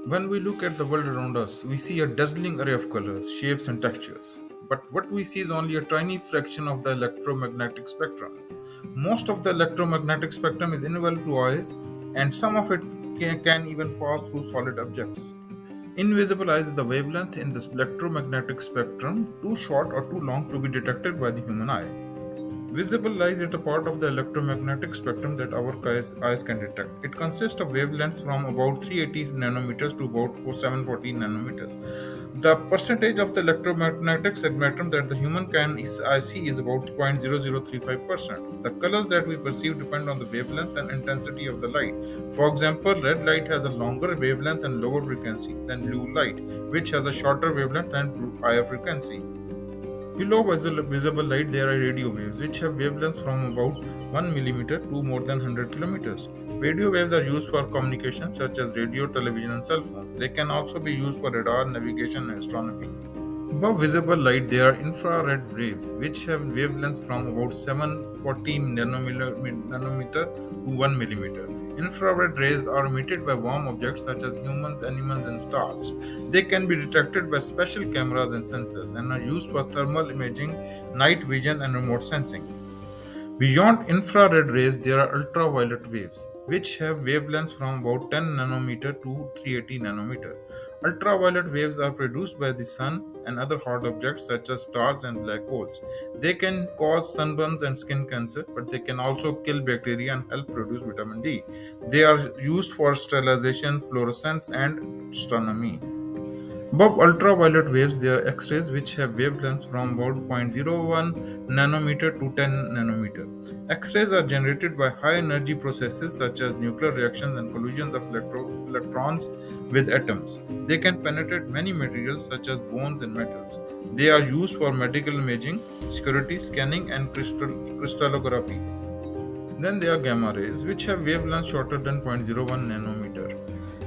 When we look at the world around us, we see a dazzling array of colors, shapes, and textures. But what we see is only a tiny fraction of the electromagnetic spectrum. Most of the electromagnetic spectrum is invisible to eyes, and some of it can even pass through solid objects. Invisible eyes is the wavelength in the electromagnetic spectrum too short or too long to be detected by the human eye. Visible light is a part of the electromagnetic spectrum that our eyes can detect. It consists of wavelengths from about 380 nanometers to about 714 nanometers. The percentage of the electromagnetic spectrum that the human eye see is about 0.0035%. The colors that we perceive depend on the wavelength and intensity of the light. For example, red light has a longer wavelength and lower frequency than blue light, which has a shorter wavelength and higher frequency. Below visible light, there are radio waves, which have wavelengths from about 1 millimeter to more than 100 kilometers. Radio waves are used for communication, such as radio, television, and cell phone. They can also be used for radar, navigation, and astronomy. Above visible light, there are infrared waves, which have wavelengths from about 714 nanometer to 1 millimeter. Infrared rays are emitted by warm objects such as humans, animals, and stars. They can be detected by special cameras and sensors and are used for thermal imaging, night vision, and remote sensing. Beyond infrared rays, there are ultraviolet waves, which have wavelengths from about 10 nanometer to 380 nanometer. Ultraviolet waves are produced by the sun and other hot objects such as stars and black holes. They can cause sunburns and skin cancer, but they can also kill bacteria and help produce vitamin D. They are used for sterilization, fluorescence, and astronomy. Above ultraviolet waves, there are X-rays which have wavelengths from about zero point zero 0.01 nanometer to 10 nanometer. X-rays are generated by high-energy processes such as nuclear reactions and collisions of electrons with atoms. They can penetrate many materials such as bones and metals. They are used for medical imaging, security scanning, and crystallography. Then there are gamma rays, which have wavelengths shorter than zero point zero 0.01 nanometer.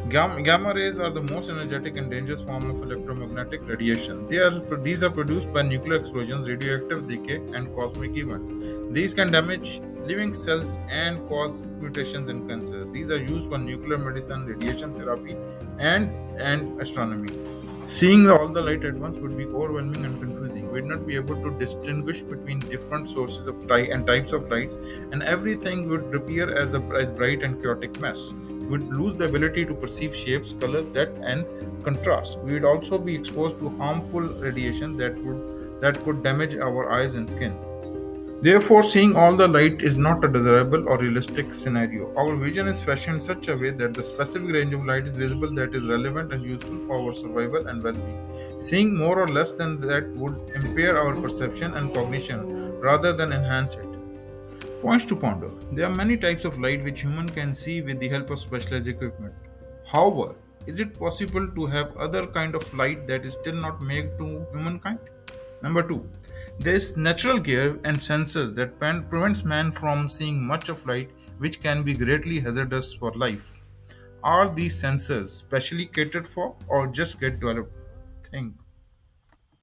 Gamma rays are the most energetic and dangerous form of electromagnetic radiation. These are produced by nuclear explosions, radioactive decay, and cosmic events. These can damage living cells and cause mutations in cancer. These are used for nuclear medicine, radiation therapy, and astronomy. Seeing all the light at once would be overwhelming and confusing. We'd not be able to distinguish between different sources of light and types of lights, and everything would appear as a bright and chaotic mess. We'd lose the ability to perceive shapes, colors, depth, and contrast. We would also be exposed to harmful radiation that could damage our eyes and skin. Therefore, seeing all the light is not a desirable or realistic scenario. Our vision is fashioned in such a way that the specific range of light is visible that is relevant and useful for our survival and well being. Seeing more or less than that would impair our perception and cognition rather than enhance it. Points to ponder. There are many types of light which human can see with the help of specialized equipment. However, is it possible to have other kind of light that is still not made to humankind? Number 2. There is natural gear and sensors that prevents man from seeing much of light which can be greatly hazardous for life. Are these sensors specially catered for or just get developed? Think.